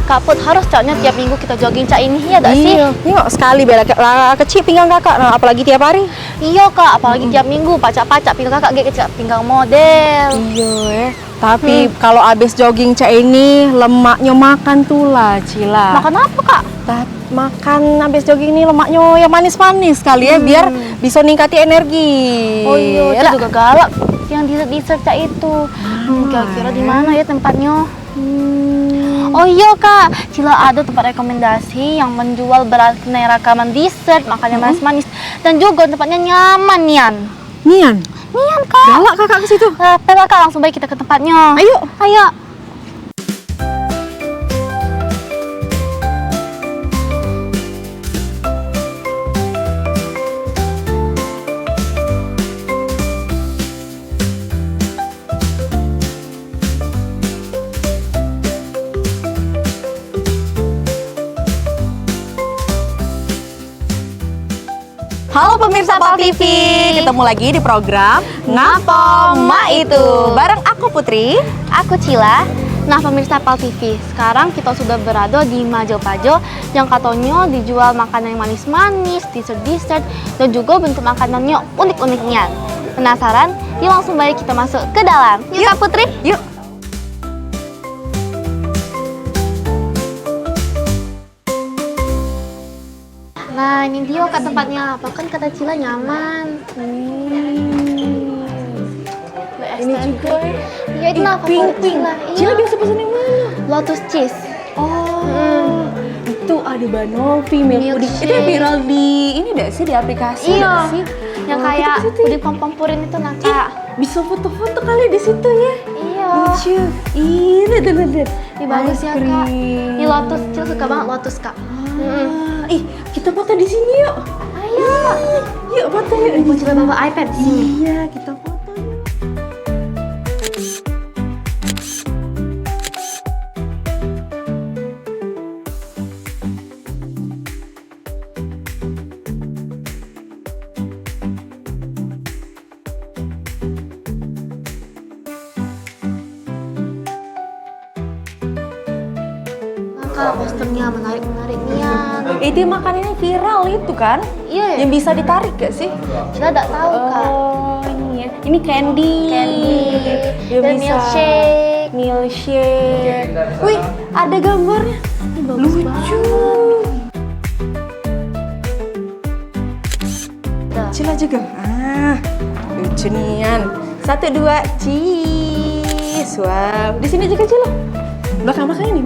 Kak Put, harus caknya tiap minggu kita jogging cak ini, ya gak sih? Iya, sekali bela kecil pinggang kakak, nah, apalagi tiap hari. Iya Kak, apalagi tiap minggu pacak-pacak pinggang kakak kayak kecil pinggang model. Iya, tapi kalau abis jogging cak ini lemaknya makan tuh lah, Cila. Makan apa Kak? Makan abis jogging ini lemaknya yang manis-manis kali ya, biar bisa ningkati energi. Oh iya, Ya itu dak? juga galak yang di search cak itu. Kira-kira di mana ya tempatnya? Oh iya Kak, Cila ada tempat rekomendasi yang menjual beraneka rakaman dessert, makannya manis-manis, dan juga tempatnya nyaman Nian. Nian, Nian Kak. galak kakak ke situ. Pela Kak, langsung baik kita ke tempatnya. Ayo. Ayo. Halo pemirsa Pal TV, ketemu lagi di program Ngapo Ma Itu. Bareng aku Putri. Aku Cila. Nah pemirsa Pal TV, sekarang kita sudah berada di Majopajo yang katanya dijual makanan yang manis-manis, dessert-dessert, dan juga bentuk makanannya unik-uniknya. Penasaran? Yuk langsung baik kita masuk ke dalam. Yuk Kak Putri. Yuk. Nah ini dia Kak tempatnya, bahkan kata Cila nyaman. Ini juga ya. Ya itu apa pink. Cila? Cila biasa pesan yang mana? Lotus cheese. Oh, itu ada Banoffee, milk pudding. Itu yang viral di ini deh sih, di aplikasi Iya. nggak sih? Yang Oh, kayak kita ke situ ya. udah pom-pompurin itu nah Kak. Bisa foto-foto kali di situ ya. Iya. Lucu. Ih, lihat. Ini bagus ya Kak. Ini lotus, Cila suka banget lotus Kak. Ih, kita foto di sini yuk. Ayo. Yuk foto yuk. Mau coba bawa iPad sini. Iya, kita foto yuk. Nah, Kak, posternya menarik-menarik nian. Itu makanannya viral itu kan? Iya ya? Yang bisa ditarik gak sih? Cila enggak tahu Kak. Oh, ini ya. Ini candy. Candy. Yang Dan bisa milkshake. Milkshake. Wih, ada gambarnya. Ini bagus Lucu. banget. Tuh. Cila juga. Lucu nian. 1, 2, cheese. Wow. Di sini juga Cila. Belakang ini.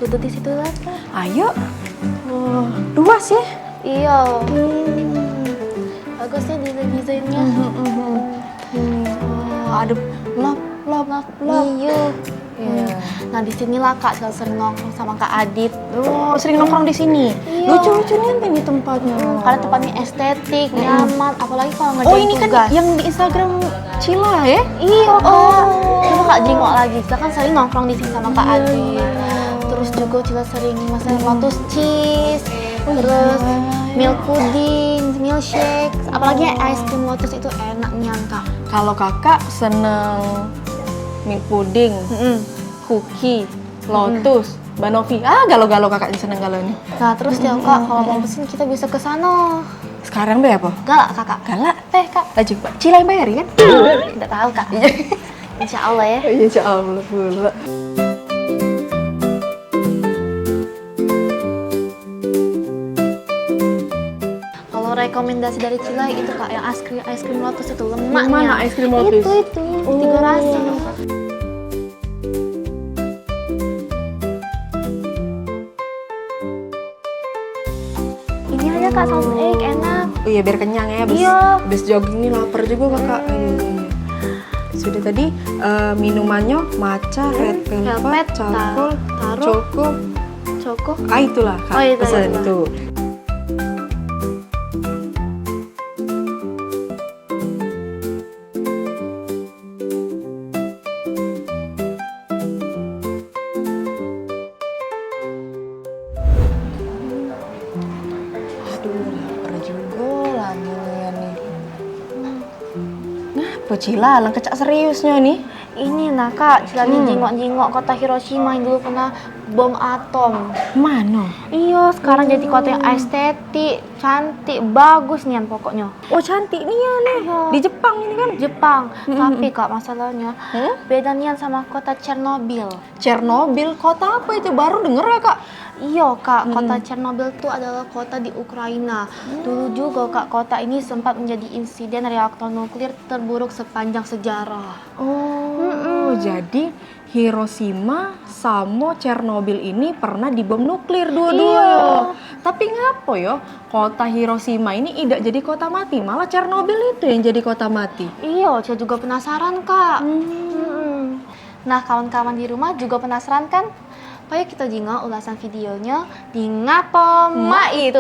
Duduk di situ lah Kak. Ayo. Oh, luas ya. Iya. Bagus ya desainnya. Ada lap. Iya. Iya. Nah di sinilah Kak Cila sering nongkrong sama Kak Adit. Oh, sering nongkrong di sini. Iya. Lucu-lucu nih ini tempatnya. Karena tempatnya estetik, nyaman, apalagi kalau ngerjain Oh, ini kan tugas. yang di Instagram Cila ya? Iya Kak. Coba Kak jengok lagi. Cila kan sering nongkrong di sini sama Kak Adit. Terus juga Cila sering masak lotus cheese. Terus milk pudding, milkshake. Apalagi es krim lotus itu enaknya Kak. Kalau kakak seneng milk pudding, cookie, lotus, Banoffee. Galau-galau kakaknya seneng galau nih. Nah terus ya Kak, kalau mau pesen kita bisa ke sana. Sekarang deh apa? Galak Kakak. Galak. Teh Kak. Laju, Cila yang bayar kan? Tidak tahu Kak. Insya Allah ya. Insya Allah pula. Kalau rekomendasi dari Cila itu Kak, yang es krim lotus itu lemaknya. Yang mana es krim lotus? Itu, tiga rasa. Ini aja Kak, salmon egg enak. Oh iya, biar kenyang ya. Iya. Abis jogging ini lapar juga kakak. Iya. Sudah tadi minumannya matcha, red velvet, charcoal, taro, choco. choco. Itulah kak. Oh, itu, Pesan itu. itu. Apa Cila? Lang kecak seriusnya nih. Ini nah Kak, Cila nih jingok-jingok kota Hiroshima yang dulu pernah bom atom. Mana? Iya, sekarang jadi kota yang estetik, cantik, bagus nian pokoknya. Oh cantik nih ya nih. Iya. Di Jepang ini kan? Jepang, tapi Kak masalahnya beda nian sama kota Chernobyl. Chernobyl, kota apa itu? Baru denger ya Kak? Iya Kak, kota Chernobyl itu adalah kota di Ukraina. Dulu juga Kak, kota ini sempat menjadi insiden reaktor nuklir terburuk sepanjang sejarah. Oh, jadi Hiroshima sama Chernobyl ini pernah dibom nuklir dua-dua. Iya. Tapi ngapo yo, kota Hiroshima ini tidak jadi kota mati, malah Chernobyl itu yang jadi kota mati. Iya, saya juga penasaran Kak. Nah, kawan-kawan di rumah juga penasaran kan? Ayo kita jingok ulasan videonya di Ngapo Ma itu.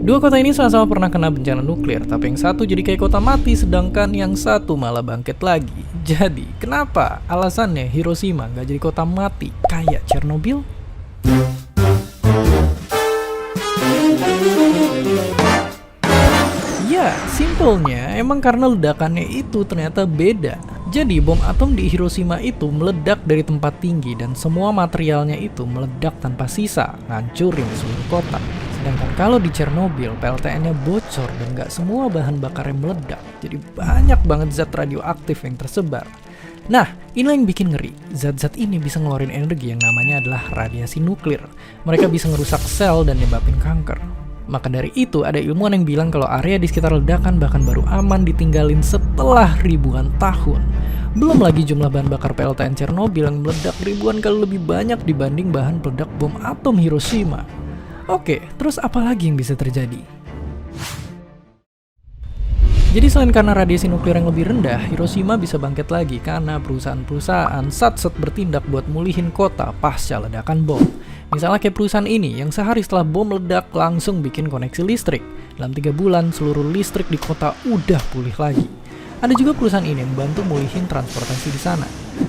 Dua kota ini sama-sama pernah kena bencana nuklir, tapi yang satu jadi kayak kota mati, sedangkan yang satu malah bangkit lagi. Jadi, kenapa alasannya Hiroshima nggak jadi kota mati kayak Chernobyl? Ya, simpelnya emang karena ledakannya itu ternyata beda. Jadi bom atom di Hiroshima itu meledak dari tempat tinggi dan semua materialnya itu meledak tanpa sisa, ngancurin seluruh kota. Sedangkan kalau di Chernobyl, PLTN-nya bocor dan nggak semua bahan bakarnya meledak. Jadi banyak banget zat radioaktif yang tersebar. Nah, inilah yang bikin ngeri. Zat-zat ini bisa ngeluarin energi yang namanya adalah radiasi nuklir. Mereka bisa ngerusak sel dan nyebabin kanker. Maka dari itu, ada ilmuwan yang bilang kalau area di sekitar ledakan bahkan baru aman ditinggalin setelah ribuan tahun. Belum lagi jumlah bahan bakar PLTN Chernobyl yang meledak ribuan kali lebih banyak dibanding bahan peledak bom atom Hiroshima. Oke, terus apa lagi yang bisa terjadi? Jadi selain karena radiasi nuklir yang lebih rendah, Hiroshima bisa bangkit lagi karena perusahaan-perusahaan sat-sat bertindak buat mulihin kota pasca ledakan bom. Misalnya kayak perusahaan ini yang sehari setelah bom meledak langsung bikin koneksi listrik. Dalam 3 bulan seluruh listrik di kota udah pulih lagi. Ada juga perusahaan ini yang membantu mulihin transportasi di sana.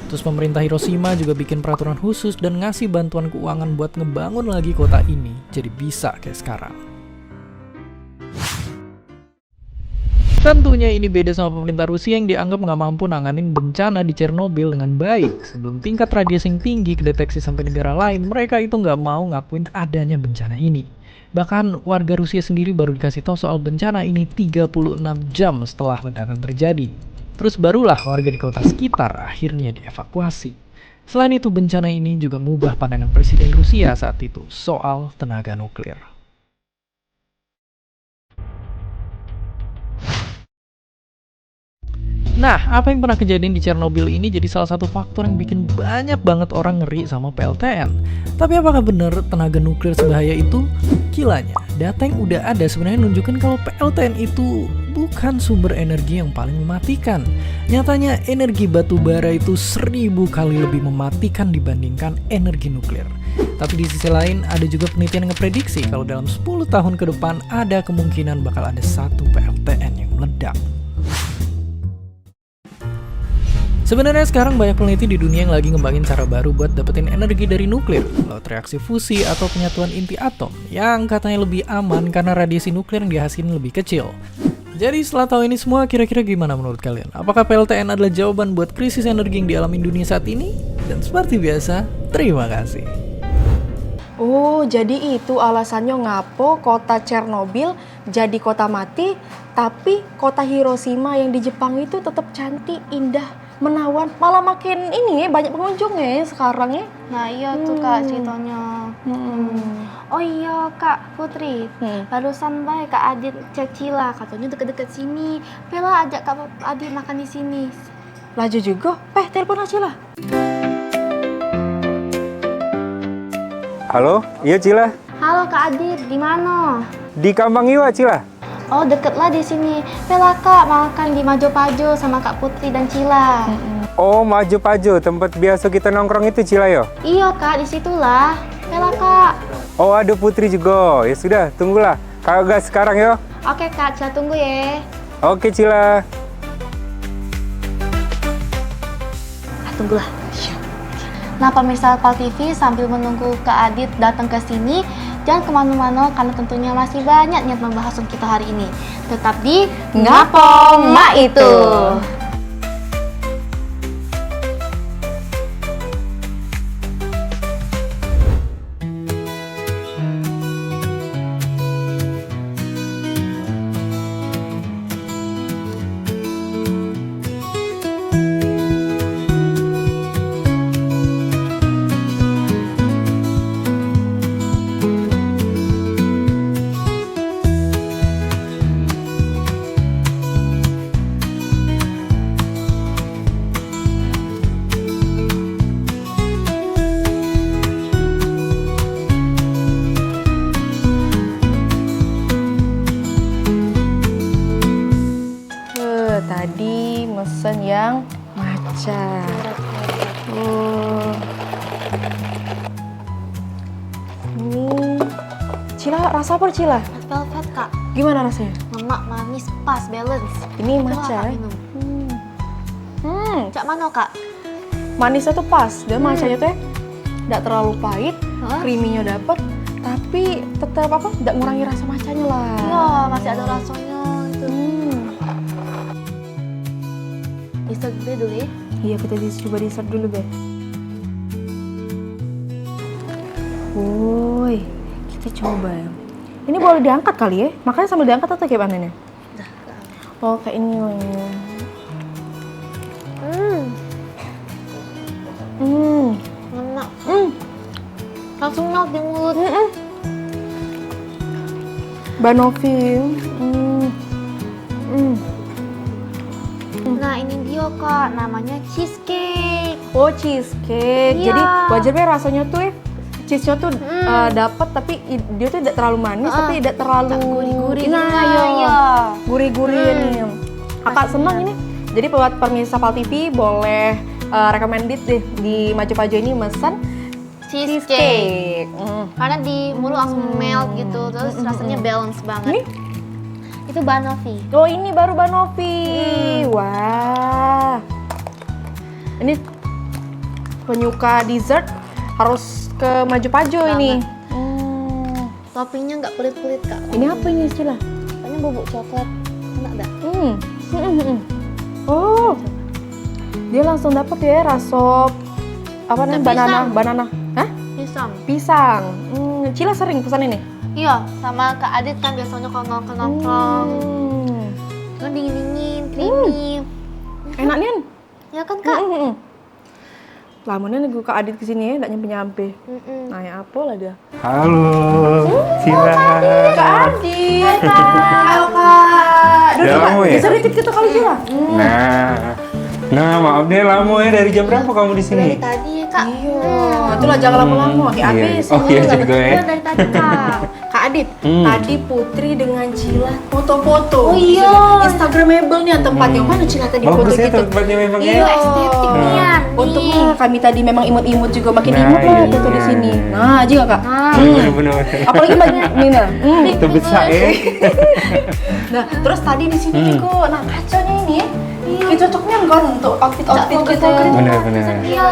Terus pemerintah Hiroshima juga bikin peraturan khusus dan ngasih bantuan keuangan buat ngebangun lagi kota ini jadi bisa kayak sekarang. Tentunya ini beda sama pemerintah Rusia yang dianggap nggak mampu nanganin bencana di Chernobyl dengan baik. Sebelum tingkat radiasi yang tinggi kedeteksi sampai negara lain, mereka itu nggak mau ngakuin adanya bencana ini. Bahkan warga Rusia sendiri baru dikasih tahu soal bencana ini 36 jam setelah ledakan terjadi. Terus barulah warga di kota sekitar akhirnya dievakuasi. Selain itu bencana ini juga mengubah pandangan Presiden Rusia saat itu soal tenaga nuklir. Nah, apa yang pernah kejadian di Chernobyl ini jadi salah satu faktor yang bikin banyak banget orang ngeri sama PLTN. Tapi apakah benar tenaga nuklir sebahaya itu? Gilanya, data yang udah ada sebenarnya nunjukin kalau PLTN itu bukan sumber energi yang paling mematikan. Nyatanya energi batu bara itu 1000 kali lebih mematikan dibandingkan energi nuklir. Tapi di sisi lain, ada juga penelitian yang ngeprediksi kalau dalam 10 tahun ke depan ada kemungkinan bakal ada satu PLTN yang meledak. Sebenarnya sekarang banyak peneliti di dunia yang lagi ngembangin cara baru buat dapetin energi dari nuklir lewat reaksi fusi atau penyatuan inti atom yang katanya lebih aman karena radiasi nuklir yang dihasilin lebih kecil. Jadi setelah tahu ini semua, kira-kira gimana menurut kalian? Apakah PLTN adalah jawaban buat krisis energi yang dialami dunia saat ini? Dan seperti biasa, terima kasih. Oh, jadi itu alasannya ngapo kota Chernobyl jadi kota mati, tapi kota Hiroshima yang di Jepang itu tetap cantik, indah, menawan, malah makin ini ya, banyak pengunjungnya ya sekarang ya. Nah iya tuh Kak ceritanya. Oh iya Kak Putri, barusan baik Kak Adit cek Cila, katanya deket-deket sini. Bella ajak Kak Adit makan di sini. Laju juga, telepon aja lah. Halo, iya Cila. Halo Kak Adit, di mana? Di Kambang Iwa Cila. Oh deket lah di sini. Bella Kak makan di Majopajo sama Kak Putri dan Cila. Oh, Majopajo, tempat biasa kita nongkrong itu Cila yo. Iya Kak, disitulah. Bella Kak. Oh, ada Putri juga. Ya sudah, tunggulah. Kalau gas sekarang yo. Oke Kak, Cila tunggu ya. Oke Cila. Tunggulah. Nah pemirsa Pal TV, sambil menunggu Kak Adit datang ke sini, jangan kemana-mana karena tentunya masih banyak niat membahas untuk kita hari ini. Tetap di Ngapo Mak Itu. Tadi mesen yang matcha. Ini Cila, rasa apa Cila? Red velvet kak, Gimana rasanya? lemak, manis, pas, balance. Ini Coba matcha. Kakak Ya? minum. Hmm, Cak mana kak? manisnya tuh pas. Dan matchanya tuh nggak terlalu pahit, Hah? creamy-nya dapet, tapi tetap apa? Nggak ngurangi rasa matchanya lah. Iya, masih ada rasanya itu. Dessert dulu ya. Iya, kita coba dessert dulu, Be. Woi, kita coba ya. Ini boleh diangkat kali ya? Makanya sambil diangkat atau kayak mana nih? Oh, kayak ini loh. Lemak. Langsung melt di mulut. Banoffee. Nah ini dia kak, namanya cheesecake. Oh, cheesecake. Iya. Jadi wajarnya rasanya tuh cheese-nya tuh dapat, tapi dia tuh tidak terlalu manis, tapi tidak terlalu Gurih-gurih gitu Nah, ya. Iya. Gurih-gurih ini. Kakak senang ini. Jadi buat pemirsa Pal TV boleh recommended deh di Maju Pajo ini mesen Cheesecake. cheesecake. Karena di mulut langsung melt gitu, terus rasanya balance banget. Ini? Itu banoffee. Oh, ini baru Banoffee. Wah. Ini penyuka dessert harus ke Maju Pajo ini. Toppingnya nggak pelit-pelit kak. Ini apa ini Cila? Kayaknya bubuk coklat. Enak dah. Oh. Dia langsung dapat ya rasa apa namanya? Pisang. Banana. Hah? Pisang. Pisang. Cila sering pesan ini? Iya, sama Kak Adit kan biasanya kalau nongkrong. Kan dingin-dingin, creamy. Enak nih. Ya kan kak? Lamanya nih Kak Adit kesini ya, nggak nyampe-nyampe. Mm-mm. Nanya apa lah dia? Halo, Cila. Kak Adit. Halo Kak. Udah lama ya? Bisa dikit kita kali Cila. Nah, maaf deh lama ya, dari jam berapa kamu di sini? Dari tadi ya kak. Iya. Itulah jangan lama-lama. Kayak Iya. habis. Oh iya juga ya. Iya dari tadi kak. Kak Adit, tadi Putri dengan Cila foto-foto. Oh iya. Instagramable nih tempatnya. Mana Cila tadi foto Bagus ya gitu? tempatnya memang Iya, ya. estetik nih ya. Untungnya kami tadi memang imut-imut juga makin Nah, imut lah iya. foto di sini. Nah, juga Kak. Bener-bener. Apalagi banyak Nina. Itu besar ya. Nah, terus tadi di sini nih kok. Nah, kacanya ini ya. Ini cocoknya kan untuk outfit gitu. Bener-bener. Iya.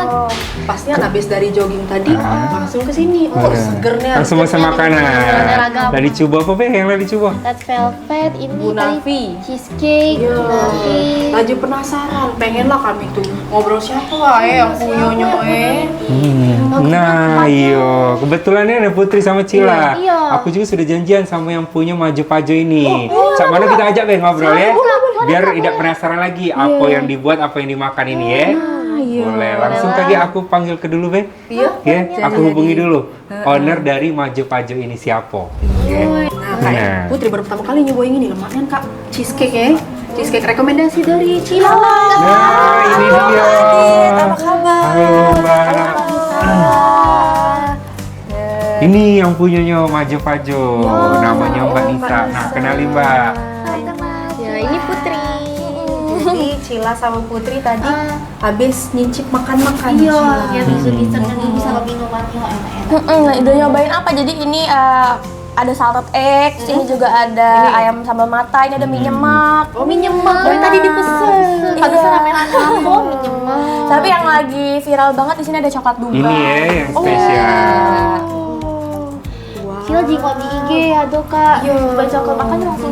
Pasnya habis dari jogging tadi langsung ke sini. Oh, segernya. Langsung masak makanan. Ragam. Lagi coba apa Be? Yang lagi coba? Red velvet ini Bunafi. tadi cheesecake, bunafi. Lagi penasaran, pengen lah kami tuh ngobrol siapa yang punyanya Nah, iyo. Kebetulan ini ada Putri sama Cila. Iya. Aku juga sudah janjian sama yang punya Maju Pajo ini. Cak mana kita ajak Be ngobrol ya? Biar tidak penasaran lagi apa yang dibuat, apa yang dimakan ini ya. Boleh. Langsung tadi aku panggil ke dulu Be. Iya. Ya, aku hubungi dulu owner dari Maju Pajo ini siapa. Ya. Nah, Kak, Putri baru pertama kali nyobain ini lemaknya Kak, cheesecake ya. Cheesecake rekomendasi dari Cila. Nah, ini dia. Apa kabar? Halo Mbak. Ini yang punyanya Maju Pajo, namanya Mbak Nisa. Nah, kenalin Mbak. Ya, ini Putri. Jadi Cila sama Putri tadi habis nyicip makan-makan. Iya, ya bisa dessert dan bisa minumannya enak-enak. Nah, udah nyobain apa? Jadi ini ada salted egg, ini juga ada ayam sambal mata, ini ada mie nyemak. Oh, mie nyemak. Dari tadi dipesen. Iya. Pantesan rame-rame aku mie nyemak. Tapi yang lagi viral banget di sini ada coklat duba. Ini ya yang spesial. Cila jengkol di IG ada kak. Coba coklat makanya langsung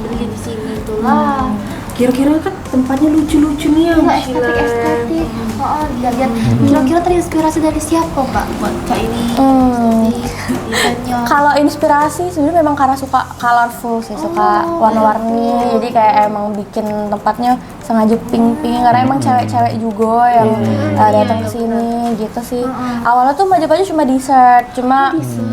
beli di Alhamdulillah. Kira-kira kan tempatnya lucu-lucu nih ya, Enggak Sheila. estetik. Oh, lihat. Kira-kira terinspirasi dari siapa, Mbak? Buat Kak ini desainnya. Kalau inspirasi sebenarnya memang karena suka colorful sih, suka warna-warni. Jadi kayak emang bikin tempatnya sengaja pink-pink karena emang cewek-cewek juga yang datang ke sini gitu sih. Awalnya tuh Maju-Paju cuma dessert, cuma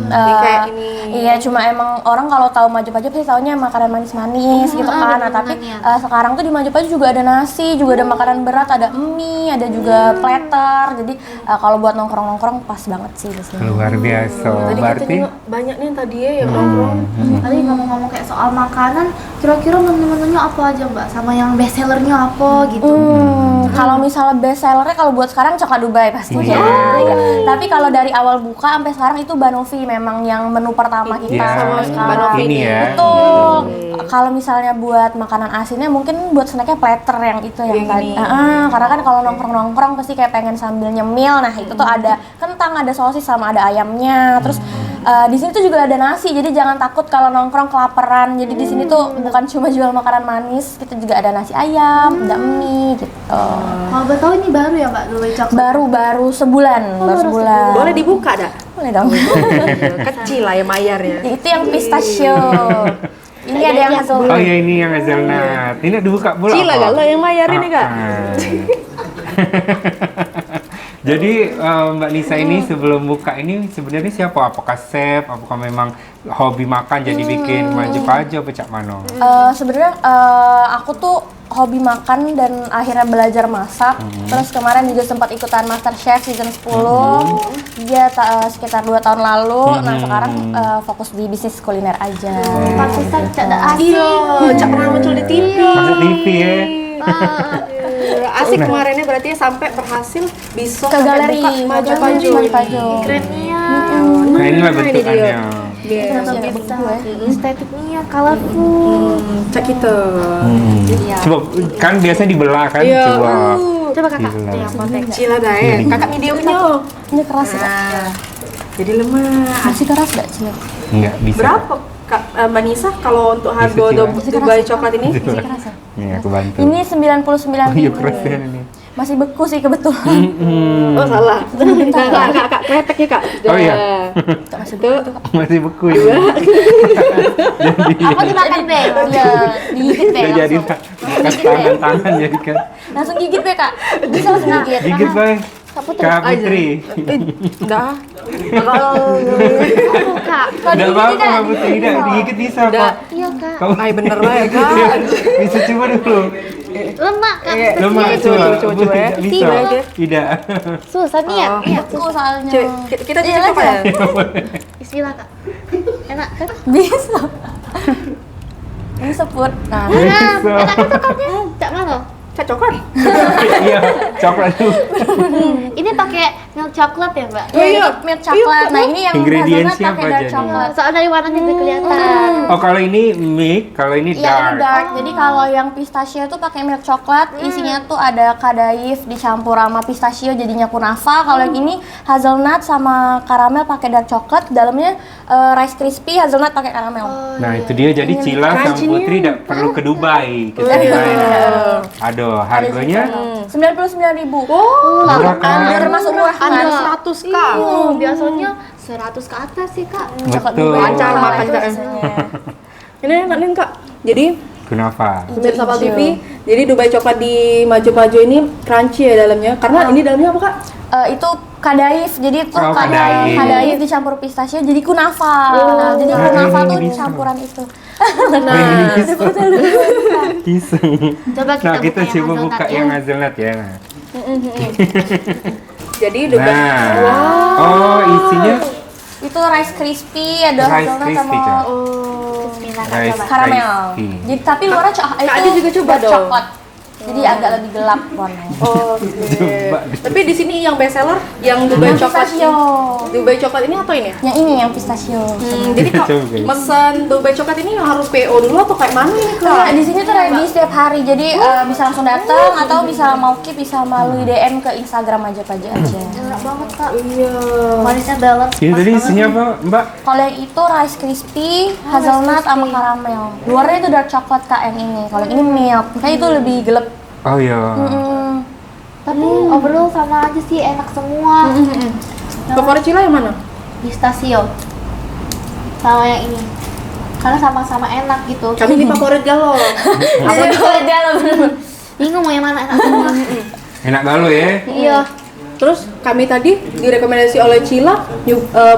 kayak ini. iya cuma emang orang kalau tahu Maju-Paju pasti taunya makanan manis-manis gitu kan. Nah, tapi sekarang tuh di Maju-Paju juga ada nasi, juga ada makanan berat, ada mie, ada juga platter. Jadi kalau buat nongkrong-nongkrong pas banget sih di sini. Luar biasa. Tadi Berarti katanya banyak nih tadi ya yang nongkrong. Tadi ngomong-ngomong kayak soal makanan, kira-kira menu-menunya apa aja, Mbak? Sama yang best sellernya apa gitu? Kalau misalnya best sellernya kalau buat sekarang coklat Dubai pastinya. Ya. Tapi kalau dari awal buka sampai sekarang itu Banoffee memang yang menu pertama kita ya, sampai sekarang. Banoffee ini ya. Betul. Kalau misalnya buat makanan asinnya mungkin buat snacknya platter yang itu yang tadi. Karena kan kalau nongkrong-nongkrong pasti kayak pengen sambil nyemil. Nah itu tuh ada kentang, ada sosis sama ada ayamnya. Terus di sini tuh juga ada nasi. Jadi jangan takut kalau nongkrong kelaparan. Jadi di sini tuh bukan cuma jual makanan manis, kita juga ada nasi ayam, ada mie gitu. Kalau boleh tahu ini baru ya, Mbak, Dubai Coklat? Baru sebulan, baru sebulan. Boleh dibuka dak? Boleh dong. Kecil lah ya mayarnya. Itu yang pistachio. Ini ada yang hazelnut. Oh ya ini yang hazelnut. Ini dibuka bola Cila apa? gak lo yang mayar ini kak? Jadi Mbak Nisa ini sebelum buka ini sebenarnya siapa? Apakah chef? Apakah memang hobi makan jadi bikin Maju-Paju apa cak mano? Sebenarnya aku tuh hobi makan dan akhirnya belajar masak. Terus kemarin juga sempat ikutan MasterChef season 10. Dia sekitar 2 tahun lalu. Nah sekarang fokus di bisnis kuliner aja. Pantesan Cak ada asik. Iya, Cak pernah muncul di TV. Masuk TV ya? Asik kemarinnya berarti sampai berhasil bisa Ke galeri Maju-Paju. Maju-Paju. Kerennya. Nah inilah bentukannya. Kenapa bisa? Estetiknya colorful. Cak kita. Coba kan biasanya dibelah kan? Iya. Coba. Coba Kakak. Dibelah. Yang kontek. Cila dah ya. Kakak mediumnya. Ini keras ya? Nah, jadi lemah. Masih keras gak Cil? Enggak bisa. Berapa Kak Mbak Nisa kalau untuk harga Bisa, Cila. Dubai coklat ini? Masih keras ya? Nih aku bantu. Ini 99.000. Oh iya keras ya ini. Masih beku sih kebetulan. Oh salah. Kak, kreteknya Kak. Oh iya. Masih beku. Masih beku ya. Apa dimakan, Be? Iya, digigit Be Udah jadi langsung. tangan jadi kan. Langsung gigit Be Kak. Bisa langsung gigit. Gigit baik. Kak Putri. Udah. Kak. Enggak apa-apa Kak Putri, tidak digigit bisa kok. Iya, Kak. Kamu Ay bener lah ya Kak. bisa coba dulu. Lemak, Kak. Lemak coba. coba ya. Tidak bisa. Tidak. Tidak. Susah nih ya. Iya. Beku soalnya. Kita Iya, cicip apa ya? Bismillah, Kak. Enak kan? Bisa. Ini seput. Nah, Enak kan coklatnya? Cak mana? Cak coklat. Iya, coklat dulu. Ini pakai milk coklat ya, Mbak? oh iya, milk coklat. Nah, ini yang Ingredients-nya hazelnut pakai apa dark aja nih? coklat. Soal dari warnanya itu kelihatan. Oh kalau ini milk, kalau ini Iya, ini dark. dark. Jadi kalau yang pistachio tuh pakai milk coklat, isinya tuh ada kadaif dicampur sama pistachio jadinya kunafa. Kalau yang ini hazelnut sama karamel pakai dark coklat, dalamnya rice crispy hazelnut pakai karamel. Nah itu dia jadi Cila sama Putri tidak perlu ke Dubai. Kita Aduh, harganya 99.000. murah kan? Termasuk murah kan? Ada 100 Kak. Biasanya 100 ke atas sih, Kak. Coklat Betul. Dubai Lancar mahal makan, Kak. biasanya. Ini enak nih Kak. Jadi Kenapa? pemirsa Pal TV, jadi Dubai coklat di Maju-Maju ini crunchy ya dalamnya. Karena ini dalamnya apa Kak? Itu kadaif, jadi itu Oh, kadaif. kadaif dicampur pistachio jadi kunafa. Nah, jadi Nah, kunafa ini tuh bisa. campuran itu. Nah, Iseng. Coba Nah kita buka yang coba buka hazelnut ya. yang hazelnut ya. Nah. jadi Dubai. Nah. Oh isinya Itu rice crispy, ada Rice hazelnut crispy, sama Cak. Bismillah, Kak, rice coba. karamel. crispy. Jadi tapi luarnya Kak Adi juga coba dark dong. coklat. Jadi agak lebih gelap warnanya. Oke. Tapi di sini yang best seller yang Dubai Yang coklat. pistachio. Dubai coklat ini atau ini? Yang ini yang pistachio. Jadi kalau Coba. pesan Dubai coklat ini harus PO dulu atau kayak mana ini Kak? Nah, di sini tuh ready setiap hari. Jadi bisa langsung datang atau bisa mau keep bisa melalui DM ke Instagram aja aja. Enak banget kak. Iya. Manisnya dalam. Ini tadi isinya apa, Mbak? Kalau yang itu rice crispy, hazelnut sama karamel. Luarnya itu dark coklat Kak yang ini. Kalau yang ini milk. Makanya itu lebih gelap. Oh iya. Tapi overall sama aja sih, enak semua. Favorit Cila yang mana? Pistachio sama yang ini. Karena sama-sama enak gitu. Kami ini favorit Galuh. Aku juga dalam. Bingung mau yang mana enak semua. Enak galau ya. Iya. Terus kami tadi direkomendasi oleh Cila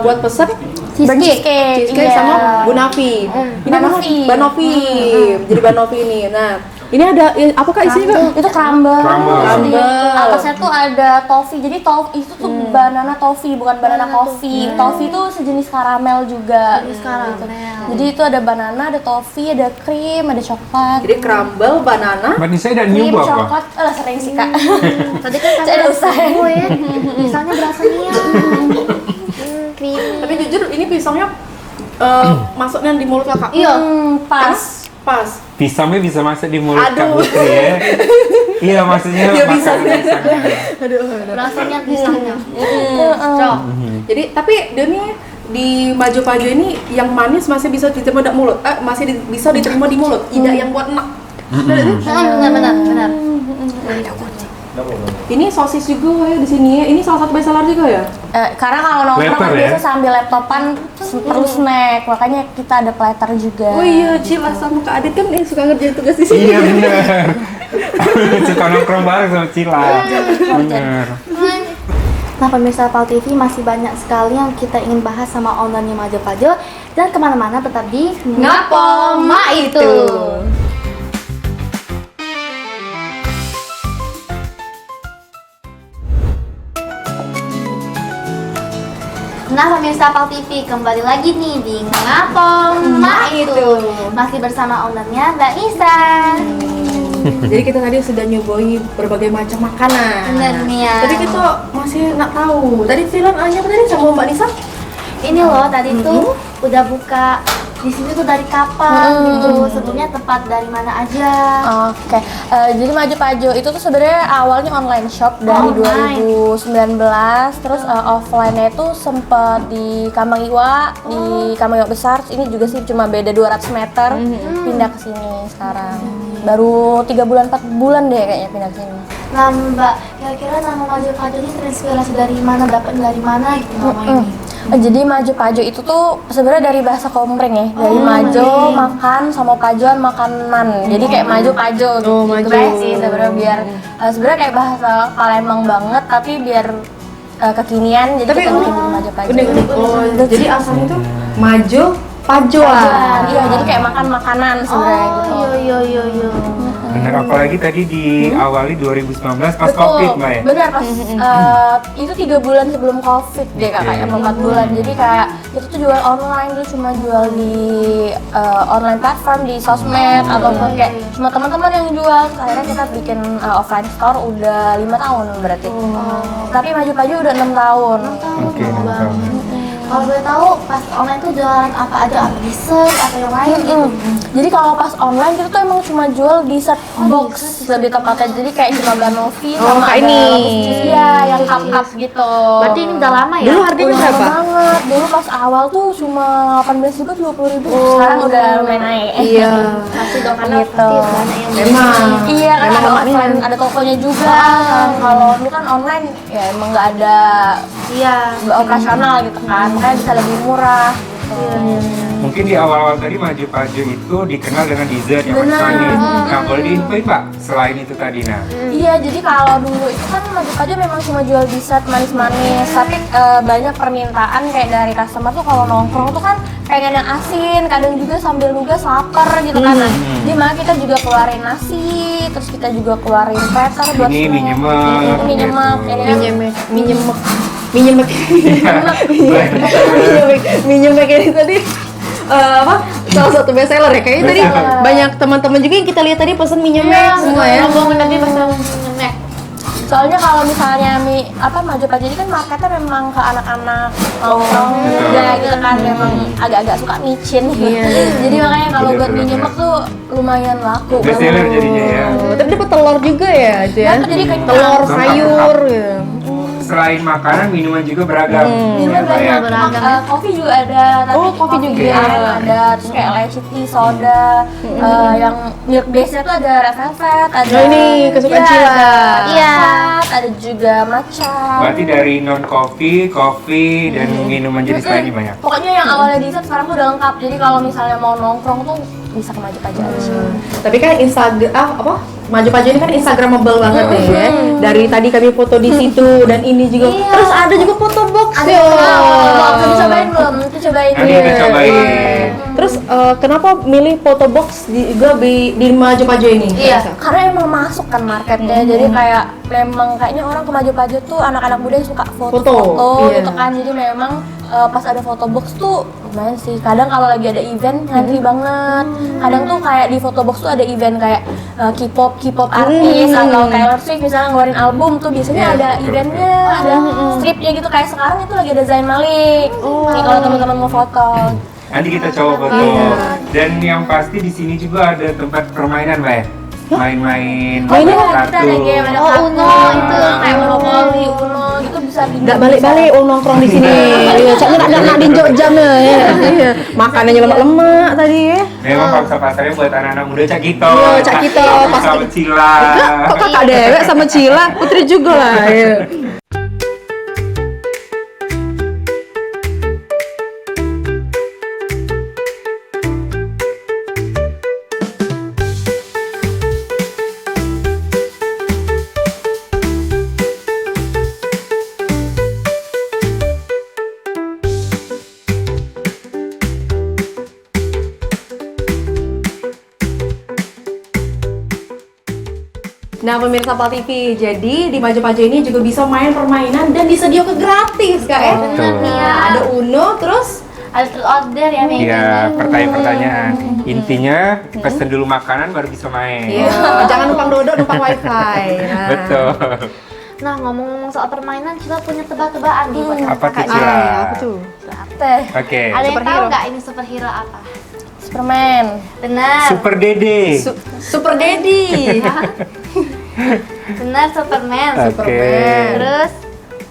buat pesan Cheesecake. cheesecake sama Bu Nafi. Ini Banoffee. Banoffee. Jadi Banoffee ini. Nah, ini ada apa Kak isinya Kak? Itu crumble. Crumble. Atasnya tuh ada toffee. Jadi toffee itu tuh banana toffee, bukan banana coffee. Toffee itu sejenis karamel juga. Sejenis karamel. Jadi itu ada banana, ada toffee, ada krim, ada coklat. Jadi crumble, banana. Mbak Nisa dan Krim, nyoba apa? coklat, sering sih Kak. Tadi kan Saya udah usaha. ya. Misalnya berasanya creamy. Tapi jujur ini pisangnya masuknya di mulut Kakak. Iya. Pas. Pas. Pisangnya bisa masuk di mulut Kak Aduh. Putri ya. Iya, maksudnya Iya, bisa. makanan pisangnya. Berasanya pisangnya. Jadi tapi dia nih di Maju Paju ini yang manis masih bisa diterima di mulut. Masih bisa diterima di mulut. Tidak yang buat enak. Benar. Ini sosis juga ya di sini ya. Ini salah satu best seller juga ya. Karena kalau nongkrong Platter kan ya? biasa sambil laptopan perlu snack, makanya kita ada platter juga. Oh iya, Cila sama Kak Adit kan yang suka ngerjain tugas di sini. Iya benar. Suka nongkrong bareng sama Cila. Benar. Nah pemirsa Pal TV, masih banyak sekali yang kita ingin bahas sama ownernya Maju Pajo. Dan kemana-mana tetap di Ngapo Ma Itu. Nah pemirsa Pal TV, kembali lagi nih di Ngapo Ma Itu. Masih bersama ownernya Mbak Nisa. Jadi kita tadi sudah nyobain berbagai macam makanan. Bener nih ya. Tapi kita masih nggak tahu. Tadi Cila nanya apa tadi sama Mbak Nisa? Ini loh tadi tuh udah buka di sini tuh dari kapan gitu, sebelumnya tempat dari mana aja. Oke, jadi Maju Pajo itu tuh sebenarnya awalnya online shop dari Online. 2019, terus offline-nya itu sempat di Kambang Iwa, di Kambang Iwa besar. Ini juga sih cuma beda 200 meter. Pindah ke sini sekarang. Baru 3 bulan 4 bulan deh kayaknya pindah ke sini. Nah Mbak, kira-kira nama Maju Pajo ini terinspirasi dari mana, dapat dari mana gitu nama ini? Jadi Maju Pajo itu tuh sebenarnya dari bahasa Komering ya, dari Majo makan sama Pajoan makanan. Jadi kayak Maju Pajo gitu. Oh, Maju. Kayak sih sebenarnya biar sebenarnya kayak bahasa Palembang banget tapi biar kekinian jadi Tapi kita bikin Maju Pajo. unik. Oh, jadi asalnya tuh Maju Pajoan. Iya, jadi kayak makan makanan sebenarnya gitu. Iya. Benar, apalagi tadi diawali 2019 pas Covid, Mbak ya? Benar pas itu 3 bulan sebelum Covid deh Kak, kayak 4 bulan. Jadi kayak itu tuh jual online dulu, cuma jual di online platform di sosmed ataupun kayak cuma teman-teman yang jual. Akhirnya kita bikin offline store udah 5 tahun berarti. Tapi Maju Pajo udah 6 tahun. Oke, mantap. Kalau boleh tahu pas online tuh jualan apa aja, apa dessert atau yang lain gitu? Jadi kalau pas online kita tuh emang cuma jual dessert box lebih tepatnya. Jadi kayak cuma banoffee sama kayak ada ini. Iya, yang cup-cup gitu. Berarti ini udah lama ya? Dulu harganya Udah berapa? lama banget. Dulu pas awal tuh cuma 18.000, 20.000. Sekarang udah lumayan naik. Iya. Pasti dong, karena Gitu. pasti banyak yang Memang. Iya kan Memang ada tempatnya offline, ada tokonya juga. Kalau dulu kan online ya emang nggak ada operasional gitu kan, makanya bisa lebih murah. Mungkin di awal-awal tadi Maju Pajo itu dikenal dengan dessert yang manis. Nah, boleh diinfoin Pak, selain itu tadi nah. Iya, jadi kalau dulu itu kan Maju Pajo memang cuma jual dessert manis-manis, tapi banyak permintaan kayak dari customer tuh kalau nongkrong tuh kan pengen yang asin, kadang juga sambil nugas lapar gitu kan. Nah, jadi makanya kita juga keluarin nasi, terus kita juga keluarin platter buat Ini mie snack. nyemek. Ini mie nyemek, ini kan Minyemek ini tadi apa salah satu bestseller ya. Kayaknya tadi banyak teman-teman juga yang kita lihat tadi pesen mie Max semua ya. Ngomongin tadi pas nyemek. Soalnya kalau misalnya maju pagi ini kan marketnya memang ke anak-anak nongkrong juga gitu kan, memang agak-agak suka micin. Jadi makanya kalau buat mie nyemek tuh lumayan laku. Bestseller jadinya ya. Tapi dapat telur juga ya, Jen. Dapat, jadi kenyang. Telur, sayur ya. Selain makanan, minuman juga beragam. Minuman Ya, Mbak, ya. banyak, kopi juga ada. Oh, kopi juga. aren ada, terus kayak iced tea, soda, yang milk base-nya tuh ada red velvet, ada Oh, ini kesukaan Cila. Iya, ada juga matcha. Berarti dari non kopi, dan minuman jenis lainnya banyak. Pokoknya yang awalnya dessert sekarang tuh udah lengkap. Jadi kalau misalnya mau nongkrong tuh bisa ke Maju Paju aja. Tapi kan Maju Paju ini kan instagramable banget ya. Dari tadi kami foto di situ dan ini juga. Iya. Terus ada juga foto box Ada ya. mau dicobain belum? Itu cobain. Nanti kita cobain. Terus kenapa milih foto box di Maju Paju ini? Iya, karena emang masuk kan marketnya, jadi kayak memang kayaknya orang ke Maju Paju tuh anak-anak muda yang suka foto-foto Iya. gitu kan, jadi memang pas ada foto box tuh lumayan sih. Kadang kalau lagi ada event ngantri banget. Kadang tuh kayak di foto box tuh ada event kayak K-pop artis atau Taylor Swift misalnya ngeluarin album tuh biasanya ada eventnya, ada stripnya gitu. Kayak sekarang itu lagi ada Zayn Malik. Nih kalau teman-teman mau foto. Nanti kita coba foto. Dan yang pasti di sini juga ada tempat permainan, Mbak. Main-main Ini kartu. kita ada game, ada Oh, kartu, Uno itu kayak Monopoly, Uno gitu bisa di. Nggak balik-balik nongkrong di sini. Iya, caknya nak dinjok jam ya. Iya. Makanannya lemak-lemak tadi ya. Memang pangsa pasarnya buat anak-anak muda Cak Kito. Iya, Cak Kito, pas- sama Cila. Kok kakak dewek sama Cila, Putri juga lah. Ya. Nah pemirsa Pal TV, jadi di Maju Paju ini juga bisa main permainan dan disediakan gratis kak ya. Betul. Iya, ada Uno, terus Ada truth order ya, Mei? Iya, pertanyaan-pertanyaan. Intinya pesen dulu makanan baru bisa main. iya, jangan numpang dodok, numpang wifi. Nah. Betul. Nah, ngomong-ngomong soal permainan, kita punya tebak-tebakan nih buat Apa tuh, kakak. Cila? Apa tuh? Teh, Oke. Ada yang tahu Superhero. nggak ini superhero apa? Superman. Benar. Super Dede. Super Daddy. Benar, Superman. Oke. Terus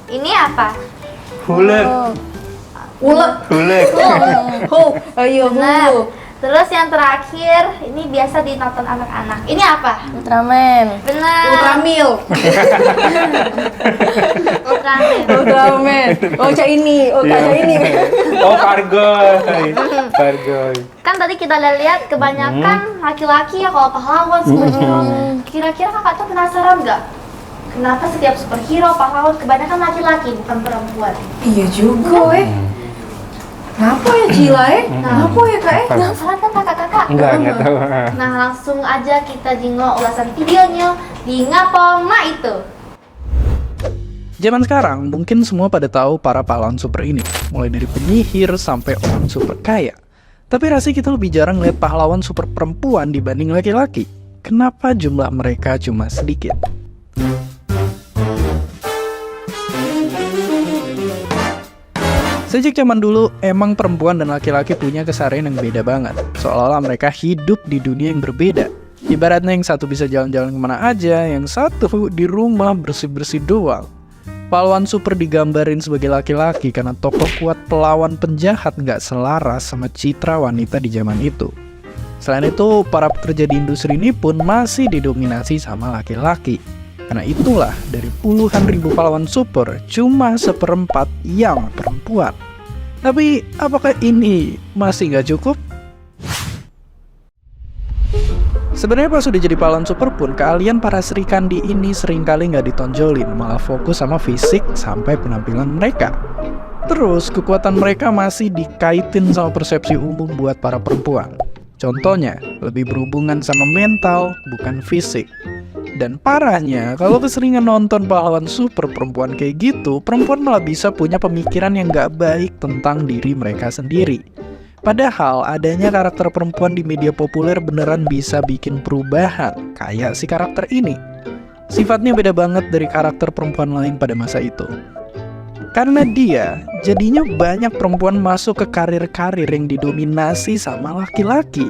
ini apa? Hulek. Ulek. Hulek. Hulk. Ayo Benar. Hulk. Terus yang terakhir, ini biasa ditonton anak-anak. Ini apa? Ultraman. Benar. Ultramil. Ultraman. Ultraman. Oh cak ini. Oh kak cak ini. Oh, Fargoy. Fargoy. Kan tadi kita udah lihat kebanyakan laki-laki ya kalau pahlawan superhero. Kira-kira kakak tuh penasaran nggak? Kenapa setiap superhero pahlawan kebanyakan laki-laki bukan perempuan? Iya juga Kenapa ya Cila Kenapa ya kak Penasaran kan kakak-kakak? Enggak tahu. Nah langsung aja kita jingok ulasan videonya di Ngapoma itu. Zaman sekarang mungkin semua pada tahu para pahlawan super ini, mulai dari penyihir sampai orang super kaya. Tapi rasanya kita lebih jarang lihat pahlawan super perempuan dibanding laki-laki. Kenapa jumlah mereka cuma sedikit? Sejak zaman dulu, emang perempuan dan laki-laki punya keseharian yang beda banget. Seolah-olah mereka hidup di dunia yang berbeda. Ibaratnya yang satu bisa jalan-jalan kemana aja, yang satu di rumah bersih-bersih doang. Pahlawan super digambarin sebagai laki-laki karena tokoh kuat pelawan penjahat nggak selaras sama citra wanita di zaman itu. Selain itu, para pekerja di industri ini pun masih didominasi sama laki-laki. Karena itulah, dari puluhan ribu pahlawan super, cuma seperempat yang perempuan. Tapi, apakah ini masih nggak cukup? Sebenarnya pas udah jadi pahlawan super pun, kalian para Sri Kandi ini seringkali nggak ditonjolin, malah fokus sama fisik sampai penampilan mereka. Terus, kekuatan mereka masih dikaitin sama persepsi umum buat para perempuan. Contohnya, lebih berhubungan sama mental, bukan fisik. Dan parahnya, kalau keseringan nonton pahlawan super perempuan kayak gitu, perempuan malah bisa punya pemikiran yang gak baik tentang diri mereka sendiri. Padahal adanya karakter perempuan di media populer beneran bisa bikin perubahan, kayak si karakter ini. Sifatnya beda banget dari karakter perempuan lain pada masa itu. Karena dia, jadinya banyak perempuan masuk ke karir-karir yang didominasi sama laki-laki.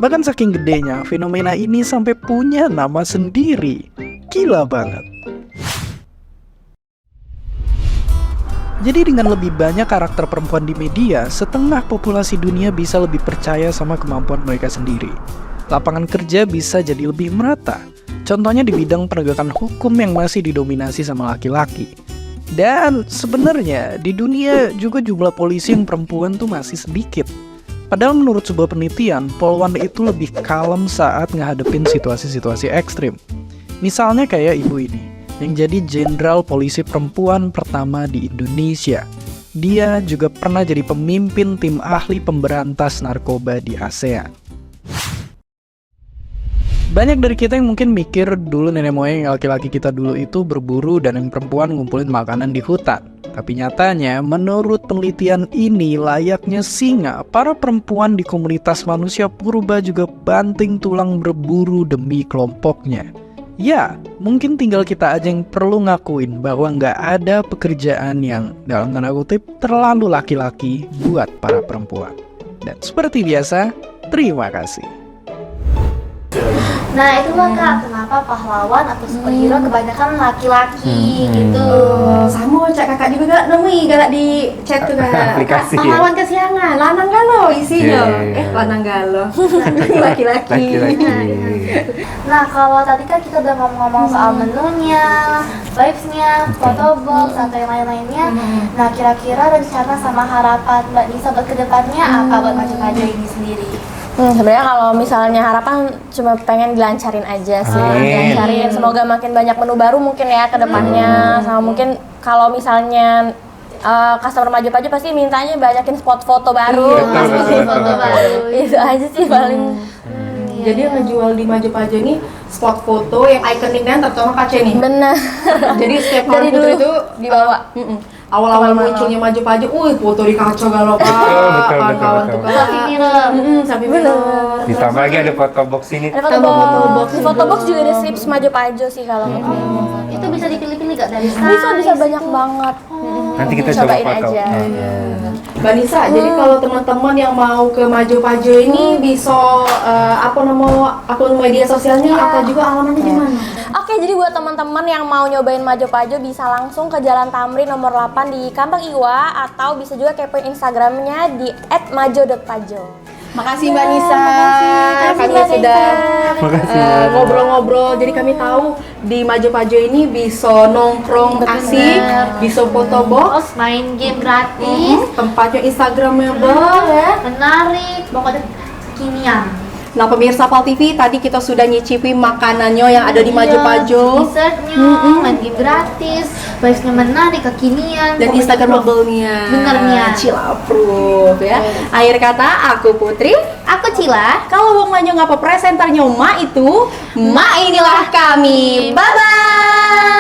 Bahkan saking gedenya, fenomena ini sampai punya nama sendiri. Gila banget. Jadi dengan lebih banyak karakter perempuan di media, setengah populasi dunia bisa lebih percaya sama kemampuan mereka sendiri. Lapangan kerja bisa jadi lebih merata. Contohnya di bidang penegakan hukum yang masih didominasi sama laki-laki. Dan sebenarnya di dunia juga jumlah polisi yang perempuan tuh masih sedikit. Padahal menurut sebuah penelitian, polwan itu lebih kalem saat ngehadepin situasi-situasi ekstrim. Misalnya kayak ibu ini, yang jadi jenderal polisi perempuan pertama di Indonesia. Dia juga pernah jadi pemimpin tim ahli pemberantas narkoba di ASEAN. Banyak dari kita yang mungkin mikir dulu nenek moyang laki-laki kita dulu itu berburu dan yang perempuan ngumpulin makanan di hutan. Tapi nyatanya, menurut penelitian ini layaknya singa, para perempuan di komunitas manusia purba juga banting tulang berburu demi kelompoknya. Ya, mungkin tinggal kita aja yang perlu ngakuin bahwa nggak ada pekerjaan yang dalam tanda kutip terlalu laki-laki buat para perempuan. Dan seperti biasa, terima kasih. Nah itulah Kak, kenapa pahlawan atau superhero kebanyakan laki-laki gitu. Sama cak kakak juga gak nemui galak di chat tuh kak. Aplikasi. Pahlawan kesiangan, lanang galo isinya. Lanang galo. Laki-laki. Nah kalau tadi kan kita udah ngomong-ngomong soal menunya, vibes-nya, photobox atau yang lain-lainnya. Nah kira-kira rencana sama harapan Mbak Nisa buat kedepannya apa buat Maju-Maju ini sendiri? Sebenarnya kalau misalnya harapan cuma pengen dilancarin aja sih, dilancarin. Semoga makin banyak menu baru mungkin ya ke depannya. Sama mungkin kalau misalnya customer Maju-Maju pasti mintanya banyakin spot foto baru. Foto baru. Itu aja sih paling. Jadi yang ngejual di Maju-Maju ini spot foto yang ikoniknya terutama kaca nih. Benar. Jadi setiap Dari hari putri dulu itu dibawa. Awal-awal munculnya Maju-Maju, foto di kaca galau kak, kawan-kawan tuh kak. Sapi mirror. Sapi mirror. Ditambah lagi ada foto box ini. Ada fotobox. Di fotobox juga ada strips Maju-Maju sih kalau Itu bisa dipilih-pilih gak dari bisa banyak banget. Nanti kita coba Cobain foto. aja. Mbak Nisa, jadi kalau teman-teman yang mau ke Maju-Maju ini bisa akun media sosialnya atau juga alamatnya di mana? Oke, jadi buat teman-teman yang mau nyobain Maju-Maju bisa langsung ke Jalan Tamrin nomor 8 di Kampung Iwa atau bisa juga kepoin Instagramnya di @majo.pajo. Makasih Mbak Nisa, kami Mbak sudah Nisa. ngobrol-ngobrol. Jadi kami tahu di Maju-Maju ini bisa nongkrong asik, bisa foto box, main game gratis, tempatnya Instagramable ya. menarik, pokoknya kekinian. Nah pemirsa Pal TV, tadi kita sudah nyicipi makanannya yang ada di Maju-Maju Dessertnya, main game gratis, vibes-nya menarik, kekinian, dan pokoknya Instagramable-nya. Benernya. Cilaproof ya. Akhir kata, aku Putri. Aku Cila. Kalau Bang Manjo ngapa presenternya Ma itu, Ma inilah kami. Bye-bye.